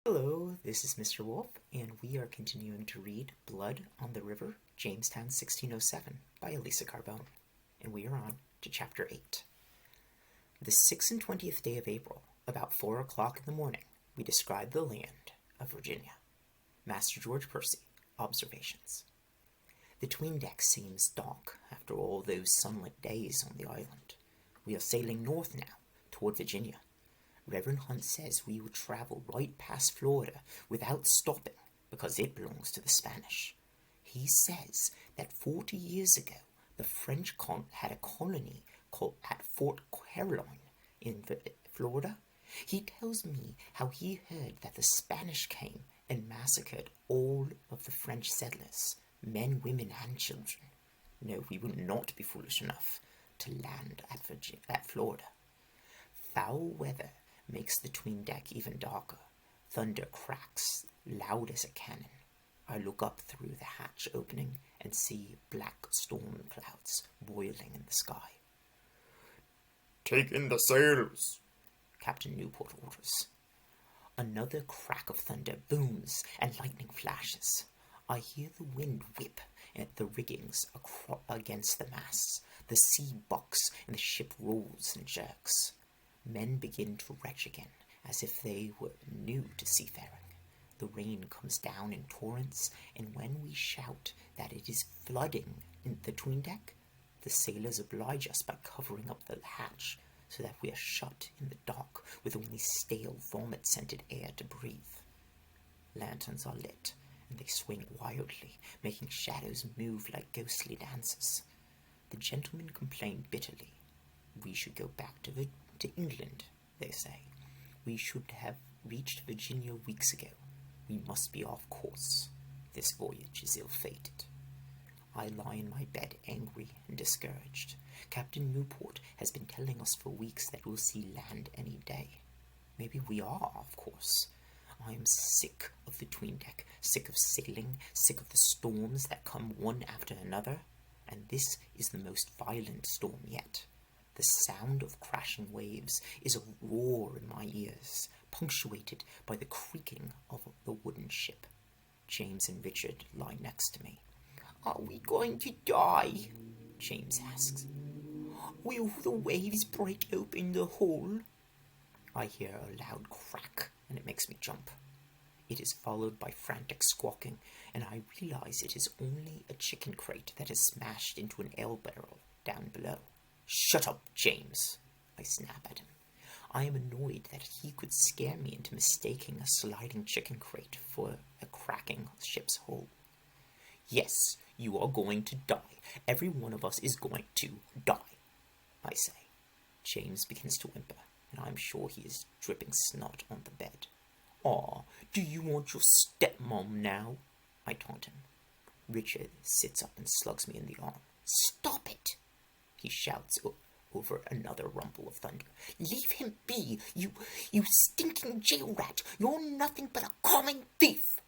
Hello, this is Mr. Wolff, and we are continuing to read Blood on the River, Jamestown 1607 by Elisa Carbone, and we are on to Chapter 8. The 26th day of April, about 4 o'clock in the morning, we describe the land of Virginia. Master George Percy, Observations. The 'tween deck seems dark after all those sunlit days on the island. We are sailing north now, toward Virginia. Reverend Hunt says we will travel right past Florida without stopping because it belongs to the Spanish. He says that 40 years ago the French had a colony called at Fort Caroline in Florida. He tells me how he heard that the Spanish came and massacred all of the French settlers, men, women, and children. No, we will not be foolish enough to land at Florida. Foul weather makes the 'tween deck even darker. Thunder cracks, loud as a cannon. I look up through the hatch opening and see black storm clouds boiling in the sky. "Take in the sails," Captain Newport orders. Another crack of thunder booms and lightning flashes. I hear the wind whip at the riggings against the masts. The sea bucks and the ship rolls and jerks. Men begin to retch again, as if they were new to seafaring. The rain comes down in torrents, and when we shout that it is flooding in the 'tween deck, the sailors oblige us by covering up the hatch so that we are shut in the dark with only stale, vomit-scented air to breathe. Lanterns are lit, and they swing wildly, making shadows move like ghostly dancers. The gentlemen complain bitterly. We should go back to England, they say. We should have reached Virginia weeks ago. We must be off course. This voyage is ill-fated. I lie in my bed angry and discouraged. Captain Newport has been telling us for weeks that we'll see land any day. Maybe we are off course. I am sick of the 'tween deck, sick of sailing, sick of the storms that come one after another, and this is the most violent storm yet. The sound of crashing waves is a roar in my ears, punctuated by the creaking of the wooden ship. James and Richard lie next to me. "Are we going to die?" James asks. "Will the waves break open the hull?" I hear a loud crack, and it makes me jump. It is followed by frantic squawking, and I realize it is only a chicken crate that has smashed into an ale barrel down below. "Shut up, James," I snap at him. I am annoyed that he could scare me into mistaking a sliding chicken crate for a cracking ship's hull. "Yes, you are going to die. Every one of us is going to die," I say. James begins to whimper, and I am sure he is dripping snot on the bed. "Aw, do you want your stepmom now?" I taunt him. Richard sits up and slugs me in the arm. "Stop it!" he shouts over another rumble of thunder. "Leave him be, you stinking jail rat! You're nothing but a common thief!"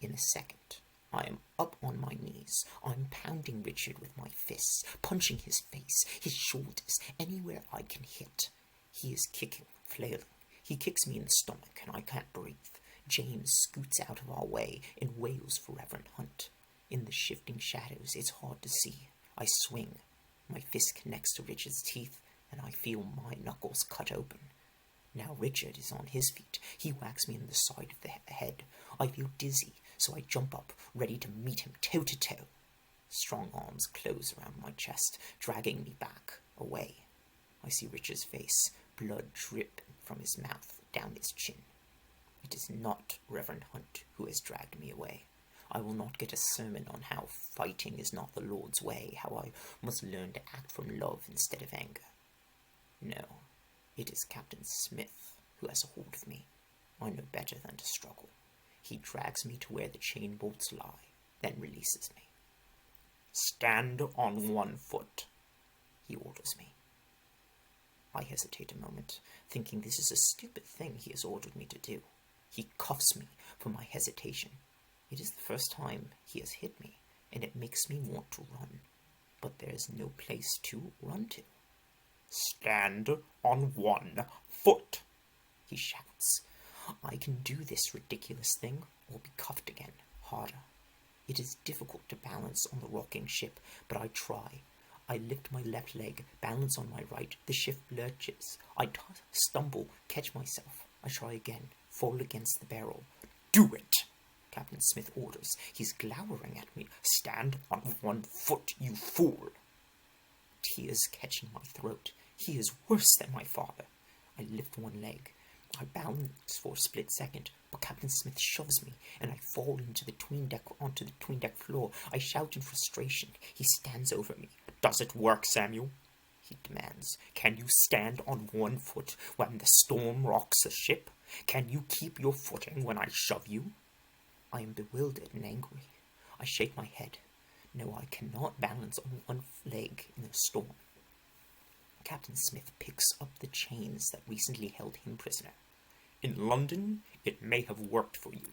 In a second, I am up on my knees. I'm pounding Richard with my fists, punching his face, his shoulders, anywhere I can hit. He is kicking, flailing. He kicks me in the stomach, and I can't breathe. James scoots out of our way and wails for Reverend Hunt. In the shifting shadows, it's hard to see. I swing. My fist connects to Richard's teeth, and I feel my knuckles cut open. Now Richard is on his feet. He whacks me in the side of the head. I feel dizzy, so I jump up, ready to meet him toe to toe. Strong arms close around my chest, dragging me back, away. I see Richard's face, blood dripping from his mouth down his chin. It is not Reverend Hunt who has dragged me away. I will not get a sermon on how fighting is not the Lord's way, how I must learn to act from love instead of anger. No, it is Captain Smith who has a hold of me. I know better than to struggle. He drags me to where the chain bolts lie, then releases me. "Stand on one foot," he orders me. I hesitate a moment, thinking this is a stupid thing he has ordered me to do. He cuffs me for my hesitation. It is the first time he has hit me, and it makes me want to run. But there is no place to run to. "Stand on one foot," he shouts. I can do this ridiculous thing or be cuffed again, harder. It is difficult to balance on the rocking ship, but I try. I lift my left leg, balance on my right. The ship lurches. I stumble, catch myself. I try again, fall against the barrel. Do it! Captain Smith orders. He's glowering at me. Stand on one foot, you fool! Tears catching my throat. He is worse than my father. I lift one leg. I balance for a split second, but Captain Smith shoves me, and I fall onto the tween deck floor. I shout in frustration. He stands over me. Does it work, Samuel? He demands. Can you stand on one foot when the storm rocks the ship? Can you keep your footing when I shove you? I am bewildered and angry. I shake my head. No, I cannot balance on one leg in a storm. Captain Smith picks up the chains that recently held him prisoner. In London, it may have worked for you.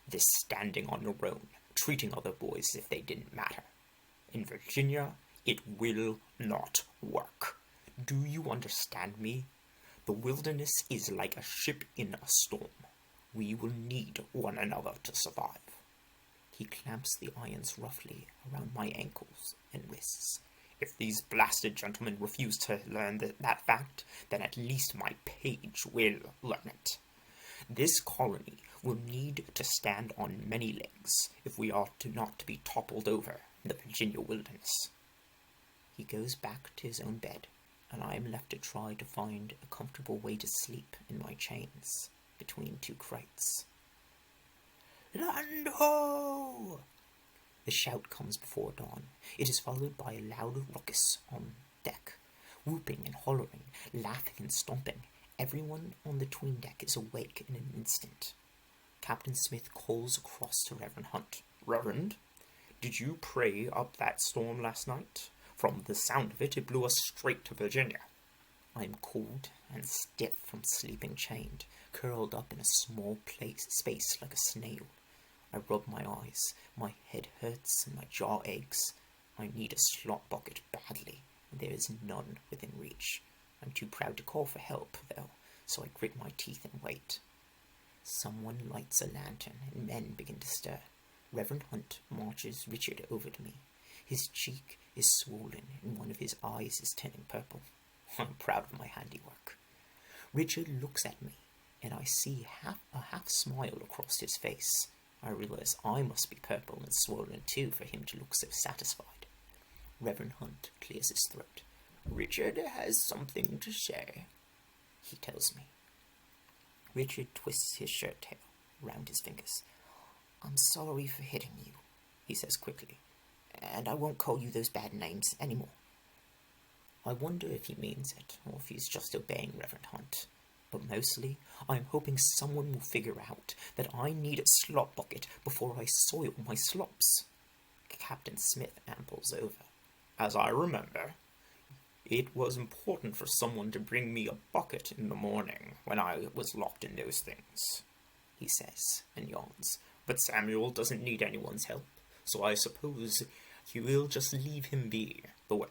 This standing on your own, treating other boys as if they didn't matter. In Virginia, it will not work. Do you understand me? The wilderness is like a ship in a storm. We will need one another to survive. He clamps the irons roughly around my ankles and wrists. If these blasted gentlemen refuse to learn that fact, then at least my page will learn it. This colony will need to stand on many legs if we are not to be toppled over in the Virginia wilderness. He goes back to his own bed, and I am left to try to find a comfortable way to sleep in my chains between two crates. Land ho! The shout comes before dawn. It is followed by a loud ruckus on deck, whooping and hollering, laughing and stomping. Everyone on the tween deck is awake in an instant. Captain Smith calls across to Reverend Hunt. Reverend, did you pray up that storm last night? From the sound of it, it blew us straight to Virginia. I am cold and stiff from sleeping chained, curled up in a small space like a snail. I rub my eyes, my head hurts and my jaw aches. I need a slop bucket badly, and there is none within reach. I'm too proud to call for help, though, so I grit my teeth and wait. Someone lights a lantern, and men begin to stir. Reverend Hunt marches Richard over to me. His cheek is swollen, and one of his eyes is turning purple. I'm proud of my handiwork. Richard looks at me, and I see a half smile across his face. I realize I must be purple and swollen too for him to look so satisfied. Reverend Hunt clears his throat. Richard has something to say, he tells me. Richard twists his shirt tail round his fingers. I'm sorry for hitting you, he says quickly, and I won't call you those bad names anymore. I wonder if he means it, or if he's just obeying Reverend Hunt. But mostly, I'm hoping someone will figure out that I need a slop bucket before I soil my slops. Captain Smith ambles over. As I remember, it was important for someone to bring me a bucket in the morning when I was locked in those things, he says, and yawns. But Samuel doesn't need anyone's help, so I suppose you will just leave him be.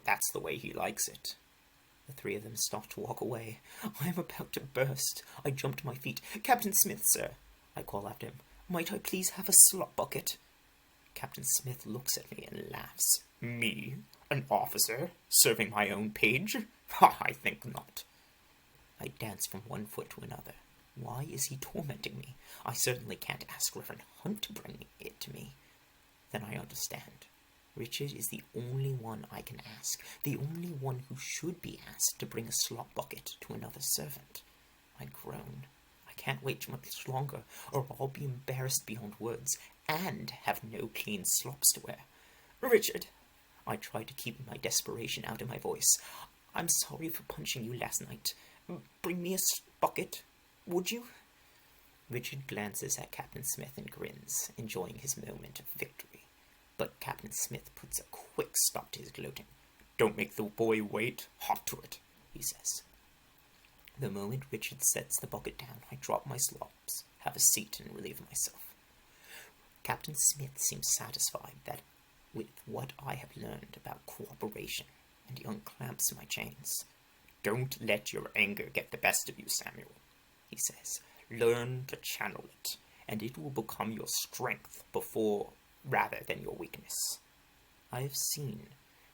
That's the way he likes it. The three of them start to walk away. I am about to burst. I jump to my feet. Captain Smith, sir, I call after him. Might I please have a slop bucket? Captain Smith looks at me and laughs. Me? An officer? Serving my own page? Ha, I think not. I dance from one foot to another. Why is he tormenting me? I certainly can't ask Reverend Hunt to bring it to me. Then I understand. Richard is the only one I can ask, the only one who should be asked to bring a slop bucket to another servant. I groan. I can't wait much longer, or I'll be embarrassed beyond words, and have no clean slops to wear. Richard! I try to keep my desperation out of my voice. I'm sorry for punching you last night. Bring me a bucket, would you? Richard glances at Captain Smith and grins, enjoying his moment of victory. But Captain Smith puts a quick stop to his gloating. Don't make the boy wait. Hop to it, he says. The moment Richard sets the bucket down, I drop my slops, have a seat, and relieve myself. Captain Smith seems satisfied with what I have learned about cooperation, and he unclamps my chains. Don't let your anger get the best of you, Samuel, he says. Learn to channel it, and it will become your strength rather than your weakness. I have seen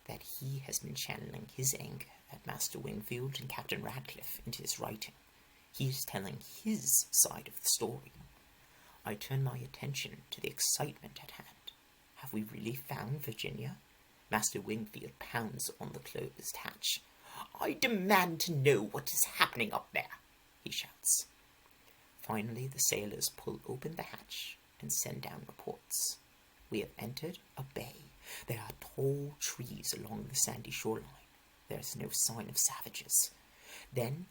that he has been channeling his anger at Master Wingfield and Captain Radcliffe into his writing. He is telling his side of the story. I turn my attention to the excitement at hand. Have we really found Virginia? Master Wingfield pounds on the closed hatch. I demand to know what is happening up there, he shouts. Finally, the sailors pull open the hatch and send down reports. We have entered a bay. There are tall trees along the sandy shoreline. There is no sign of savages. Then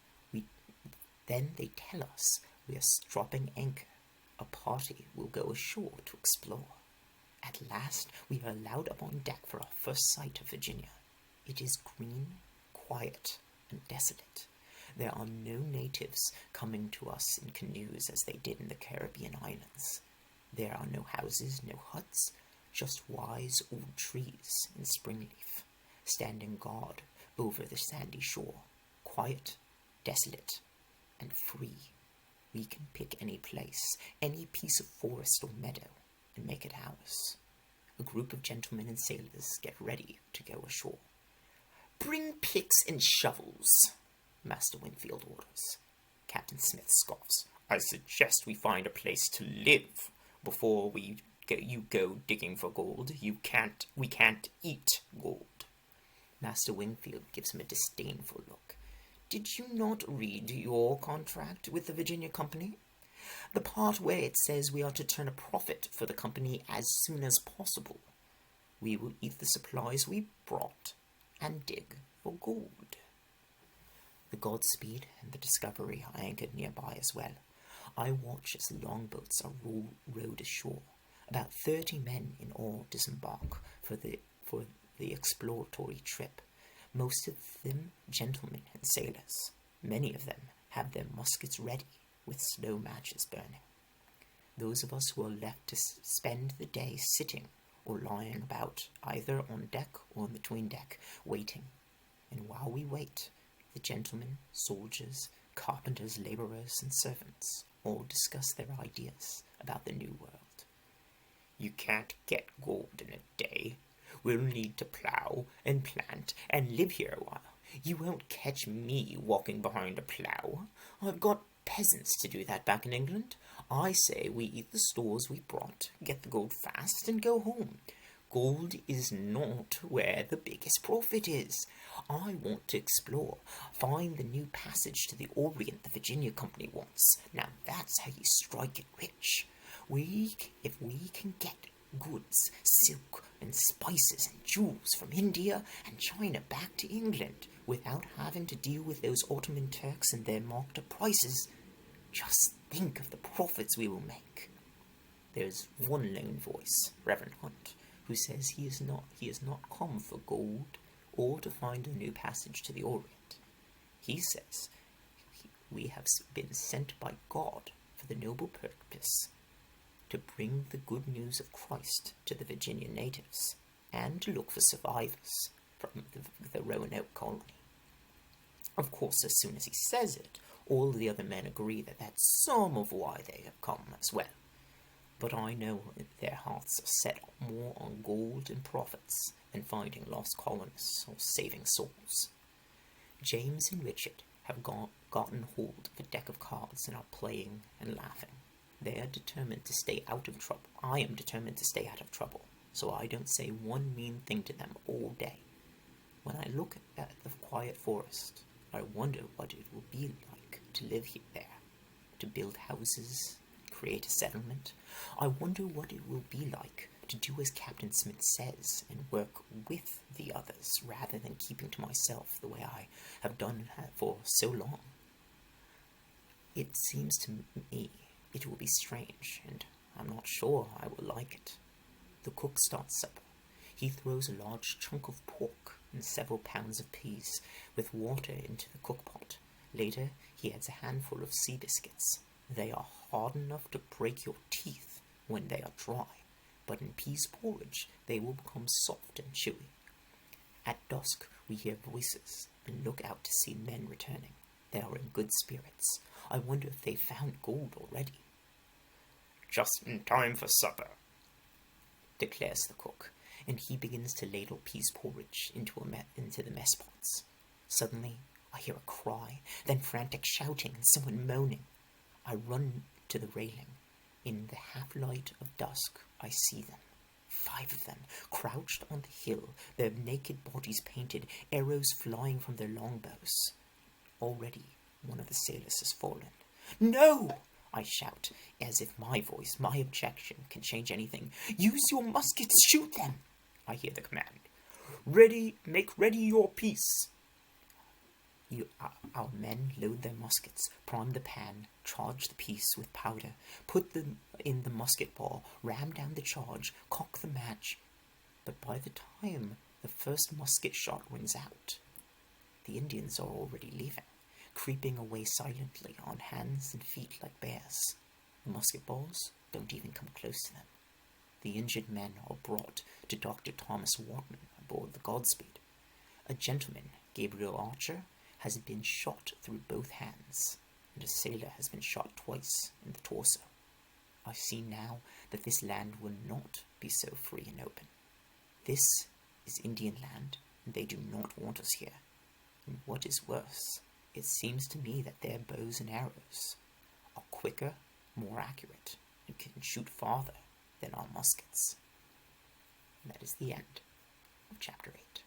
they tell us we are dropping anchor. A party will go ashore to explore. At last, we are allowed up on deck for our first sight of Virginia. It is green, quiet, and desolate. There are no natives coming to us in canoes as they did in the Caribbean islands. There are no houses, no huts, just wise old trees in spring leaf, standing guard over the sandy shore, quiet, desolate, and free. We can pick any place, any piece of forest or meadow, and make it ours. A group of gentlemen and sailors get ready to go ashore. Bring picks and shovels, Master Wingfield orders. Captain Smith scoffs. I suggest we find a place to live before you go digging for gold. We can't eat gold. Master Wingfield gives him a disdainful look. Did you not read your contract with the Virginia Company? The part where it says we are to turn a profit for the company as soon as possible. We will eat the supplies we brought and dig for gold. The Godspeed and the Discovery are anchored nearby as well. I watch as the longboats are rowed ashore. About 30 men in all disembark for the exploratory trip. Most of them gentlemen and sailors. Many of them have their muskets ready, with slow matches burning. Those of us who are left to spend the day sitting or lying about, either on deck or between deck, waiting. And while we wait, the gentlemen, soldiers, carpenters, labourers, and servants all discuss their ideas about the New World. You can't get gold in a day. We'll need to plough and plant and live here a while. You won't catch me walking behind a plough. I've got peasants to do that back in England. I say we eat the stores we brought, get the gold fast, and go home. Gold is not where the biggest profit is. I want to explore, find the new passage to the Orient the Virginia Company wants. Now that's how you strike it rich. If we can get goods, silk, and spices and jewels from India and China back to England without having to deal with those Ottoman Turks and their marked up prices, just think of the profits we will make. There's one lone voice, Reverend Hunt, who says he is not come for gold or to find a new passage to the Orient. He says we have been sent by God for the noble purpose to bring the good news of Christ to the Virginia natives and to look for survivors from the Roanoke colony. Of course, as soon as he says it, all the other men agree that that's some of why they have come as well. But I know their hearts are set more on gold and profits than finding lost colonists or saving souls. James and Richard have gotten hold of a deck of cards and are playing and laughing. They are determined to stay out of trouble. I am determined to stay out of trouble, so I don't say one mean thing to them all day. When I look at the quiet forest, I wonder what it will be like to live there, to build houses, create a settlement. I wonder what it will be like to do as Captain Smith says and work with the others rather than keeping to myself the way I have done for so long. It seems to me it will be strange, and I'm not sure I will like it. The cook starts supper. He throws a large chunk of pork and several pounds of peas with water into the cookpot. Later, he adds a handful of sea biscuits. They are hard enough to break your teeth when they are dry, but in peas porridge they will become soft and chewy. At dusk, we hear voices and look out to see men returning. They are in good spirits. I wonder if they've found gold already. Just in time for supper, declares the cook, and he begins to ladle peas porridge into the mess pots. Suddenly, I hear a cry, then frantic shouting and someone moaning. I run to the railing. In the half-light of dusk, I see them. 5 of them, crouched on the hill, their naked bodies painted, arrows flying from their longbows. Already, one of the sailors has fallen. "No!" I shout, as if my voice, my objection, can change anything. "Use your muskets, shoot them!" I hear the command. Make ready your piece." Our men load their muskets, prime the pan, charge the piece with powder, put them in the musket ball, ram down the charge, cock the match. But by the time the first musket shot rings out, the Indians are already leaving, creeping away silently on hands and feet like bears. The musket balls don't even come close to them. The injured men are brought to Dr. Thomas Wharton aboard the Godspeed. A gentleman, Gabriel Archer, has been shot through both hands, and a sailor has been shot twice in the torso. I see now that this land will not be so free and open. This is Indian land, and they do not want us here. And what is worse, it seems to me that their bows and arrows are quicker, more accurate, and can shoot farther than our muskets. And that is the end of chapter 8.